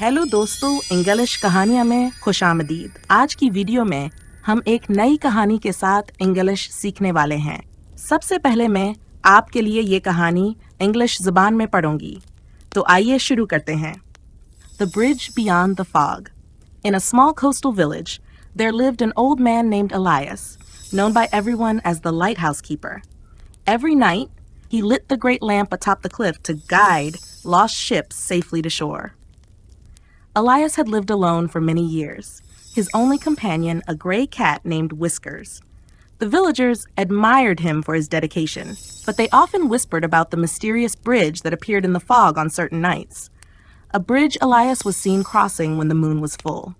Hello दोस्तों, English कहानियाँ में खुशामदीद। आज की वीडियो में हम एक नई कहानी के साथ इंग्लिश सीखने वाले हैं। सबसे पहले मैं आपके लिए ये कहानी इंग्लिश जुबान में पढ़ूंगी। तो आइए शुरू करते हैं। The Bridge Beyond the Fog. In a small coastal village, there lived an old man named Elias, known by everyone as the lighthouse keeper. Every night, he lit the great lamp atop the cliff to guide lost ships safely to shore. Elias had lived alone for many years, his only companion a gray cat named Whiskers. The villagers admired him for his dedication, but they often whispered about the mysterious bridge that appeared in the fog on certain nights. A bridge Elias was seen crossing when the moon was full.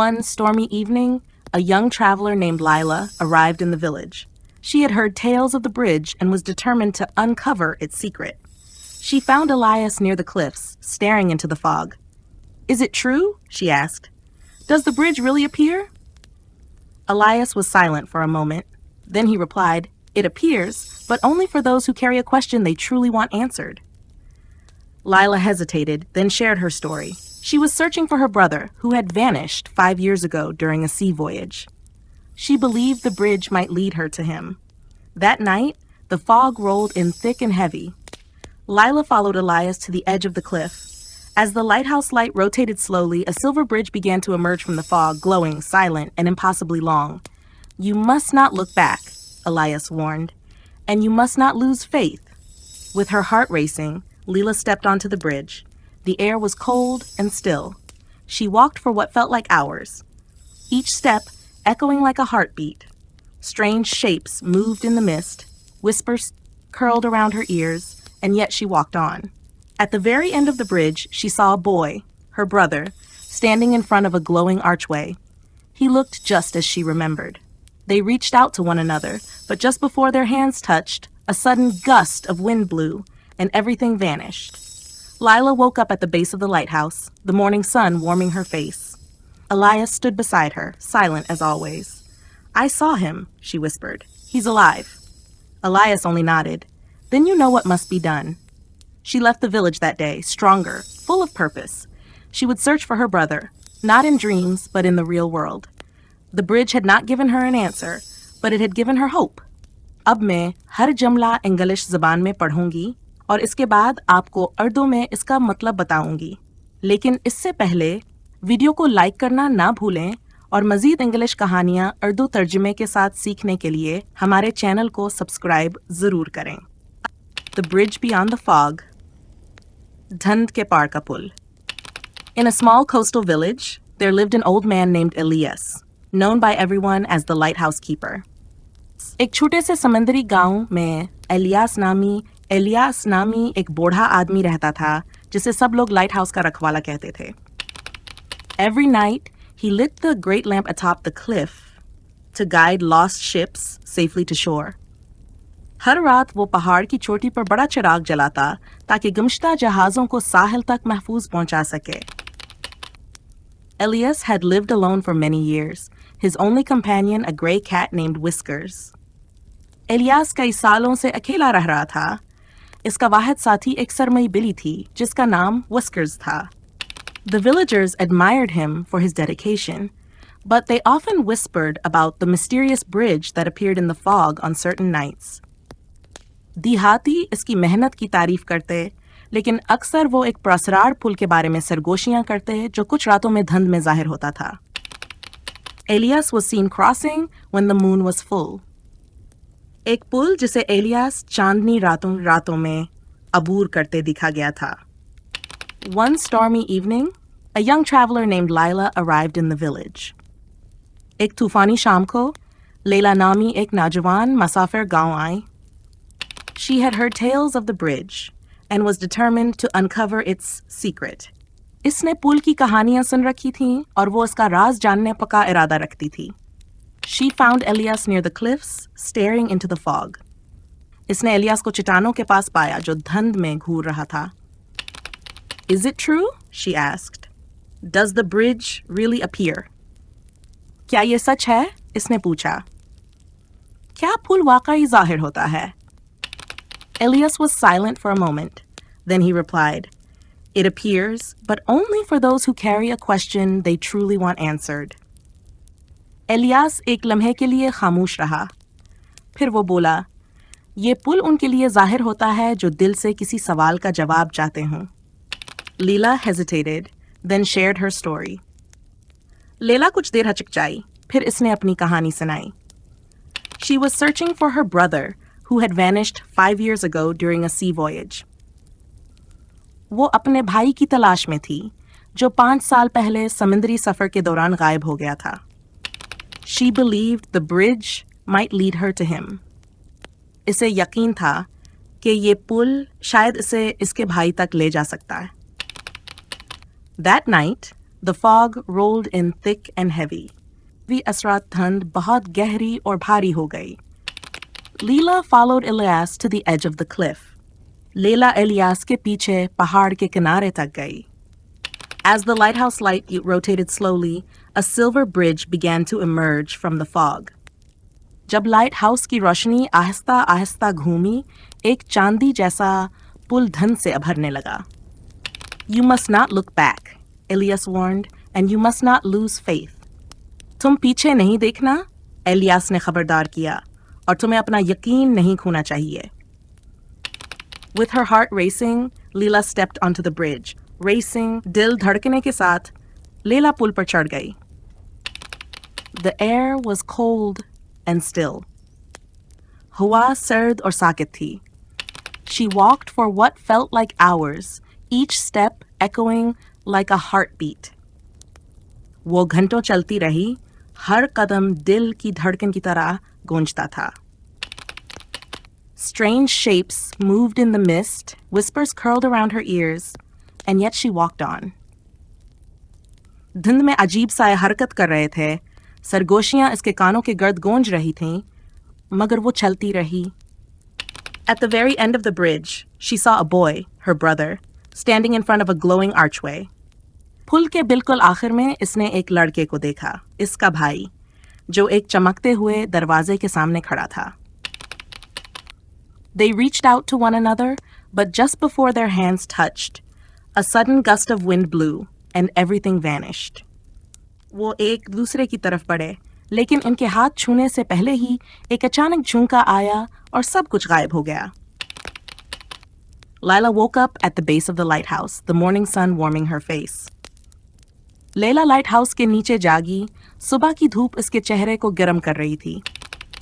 One stormy evening, a young traveler named Lila arrived in the village. She had heard tales of the bridge and was determined to uncover its secret. She found Elias near the cliffs, staring into the fog. "Is it true?" she asked. "Does the bridge really appear?" Elias was silent for a moment. Then he replied, "It appears, but only for those who carry a question they truly want answered." Lila hesitated, then shared her story. She was searching for her brother, who had vanished 5 years ago during a sea voyage. She believed the bridge might lead her to him. That night, the fog rolled in thick and heavy. Lila followed Elias to the edge of the cliff. As the lighthouse light rotated slowly, a silver bridge began to emerge from the fog, glowing, silent, and impossibly long. "You must not look back," Elias warned, "and you must not lose faith." With her heart racing, Lila stepped onto the bridge. The air was cold and still. She walked for what felt like hours, each step echoing like a heartbeat. Strange shapes moved in the mist, whispers curled around her ears, and yet she walked on. At the very end of the bridge, she saw a boy, her brother, standing in front of a glowing archway. He looked just as she remembered. They reached out to one another, but just before their hands touched, a sudden gust of wind blew, and everything vanished. Lila woke up at the base of the lighthouse, the morning sun warming her face. Elias stood beside her, silent as always. "I saw him," she whispered. "He's alive." Elias only nodded. "Then you know what must be done." She left the village that day, stronger, full of purpose. She would search for her brother, not in dreams, but in the real world. The bridge had not given her an answer, but it had given her hope. अब मैं हर जुमला English ज़बान में पढ़ूंगी और इसके बाद आपको उर्दू में इसका मतलब बताऊंगी। लेकिन इससे पहले वीडियो को लाइक करना ना भूलें और मज़ीद इंग्लिश कहानियाँ उर्दू तर्जुमे के साथ सीखने के लिए हमारे चैनल को सब्सक्राइब ज़रूर करें। The Bridge Beyond the Fog. Dhand ke Par ka Pul. In a small coastal village, there lived an old man named Elias, known by everyone as the lighthouse keeper. एक छोटे से समंदरी गांव में alias नामी एक बूढ़ा आदमी रहता था जिसे सब लोग लाइट हाउस का रखवाला कहते थे. Every night, he lit the great lamp atop the cliff to guide lost ships safely to shore. हर रात वो पहाड़ की चोटी पर बड़ा चिराग जलाता ताकि गुमशुदा जहाज़ों को साहिल तक महफूज पहुंचा सके. Elias had lived alone for many years, his only companion a gray cat named Whiskers. Elias कई सालों से अकेला रह रहा था. इसका वाहिद साथी एक सरमई बिल्ली थी जिसका नाम Whiskers था. The villagers admired him for his dedication, but they often whispered about the mysterious bridge that appeared in the fog on certain nights. देहाती इसकी मेहनत की तारीफ करते, लेकिन अक्सर वो एक प्रसरार पुल के बारे में सरगोशियां करते जो कुछ रातों में धुंध में जाहिर होता था. Elias was seen crossing when the moon was full. एक पुल जिसे एलियास चांदनी रातों में अबूर करते दिखा गया था. One stormy evening, a young traveler named Lila arrived in the village. एक तूफानी शाम को लैला नामी एक नौजवान मुसाफिर गांव आई. She had heard tales of the bridge and was determined to uncover its secret. इसने पुल की कहानियां सुन रखी थीं और वो उसका राज जानने का इरादा रखती थी. She found Elias near the cliffs, staring into the fog. इसने एलियास को चट्टानों के पास पाया जो धुंध में घूर रहा था. "Is it true?" she asked. "Does the bridge really appear?" क्या ये सच है? इसने पूछा. क्या पुल वाकई जाहिर होता है? Elias was silent for a moment. Then he replied, It appears, but only for those who carry a question they truly want answered. एलियास एक लम्हे के लिए खामोश रहा। फिर वो बोला, ये पुल उनके लिए जाहिर होता है जो दिल से किसी सवाल का जवाब चाहते हों। लीला hesitated, then shared her story. लेला कुछ देर हचकचाई, फिर इसने अपनी कहानी सुनाई। She was searching for her brother, who had vanished 5 years ago during a sea voyage. वो अपने भाई की तलाश में थी, जो 5 साल पहले समुद्री सफर के दौरान गायब हो गया था। She believed the bridge might lead her to him. इसे यकीन था कि ये पुल शायद इसे इसके भाई तक ले जा सकता है। That night, the fog rolled in thick and heavy. भी असरात ठंड बहुत गहरी और भारी हो गई। Leela followed Elias to the edge of the cliff. लेला एलियास के पीछे पहाड़ के किनारे तक गई। As the lighthouse light rotated slowly, a silver bridge began to emerge from the fog. जब लाइट हाउस की रोशनी आहिस्ता आहिस्ता घूमी, एक चांदी जैसा पुल धन से अभरने लगा। You must not look back, Elias warned, and you must not lose faith. तुम पीछे नहीं देखना, एलियास ने खबरदार किया, और तुम्हें अपना यकीन नहीं खोना चाहिए। With her heart racing, Leela stepped onto the bridge. Racing, दिल धड़कने के साथ, लेला पुल पर चढ़ गई। The air was cold and still. हवा सर्द और साकित थी। She walked for what felt like hours, each step echoing like a heartbeat. वो घंटों चलती रही, हर कदम दिल की धड़कन की तरह गूंजता था। Strange shapes moved in the mist, whispers curled around her ears, and yet she walked on. धुंध में अजीब सा हरकत कर रहे थे, सरगोशियां इसके कानों के गर्द गूंज रही थीं, मगर वो चलती रही। At the very end of the bridge, she saw a boy, her brother, standing in front of a glowing archway. पुल के बिल्कुल आखिर में इसने एक लड़के को देखा, इसका भाई, जो एक चमकते हुए दरवाजे के सामने खड़ा था। They reached out to one another, but just before their hands touched, a sudden gust of wind blew, and everything vanished. वो एक दूसरे की तरफ बढ़े, लेकिन उनके हाथ छूने से पहले ही एक अचानक झोंका आया और सब कुछ गायब हो गया। Lila woke up at the base of the lighthouse, the morning sun warming her face. लेला लाइटहाउस के नीचे जागी, सुबह की धूप इसके चेहरे को गर्म कर रही थी।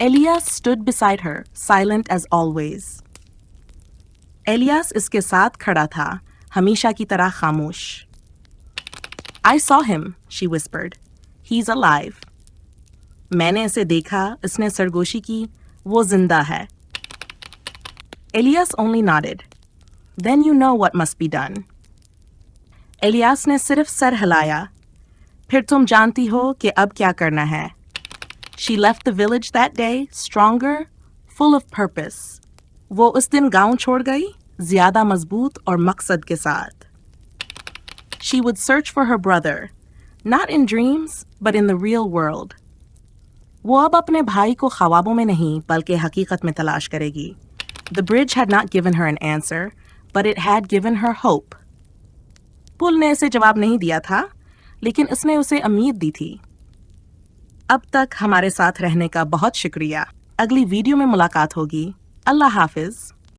Elias stood beside her, silent as always. Elias इसके साथ खड़ा था, हमेशा की तरह खामोश। I saw him, she whispered. He's alive. मैंने इसे देखा, इसने सरगोशी की, वो जिंदा है। Elias only nodded. Then you know what must be done. Elias ने सिर्फ सर हिलाया। फिर तुम जानती हो कि अब क्या करना है। She left the village that day, stronger, full of purpose. वो उस दिन गांव छोड़ गई, ज़्यादा मजबूत और मकसद के साथ। She would search for her brother, not in dreams, but in the real world. वो अब अपने भाई को ख्वाबों में नहीं, बल्कि हकीकत में तलाश करेगी। The bridge had not given her an answer, but it had given her hope. पुल ने इसे जवाब नहीं दिया था, लेकिन उसने उसे उम्मीद दी थी। अब तक हमारे साथ रहने का बहुत शुक्रिया। अगली वीडियो में मुलाकात होगी। अल्लाह हाफिज।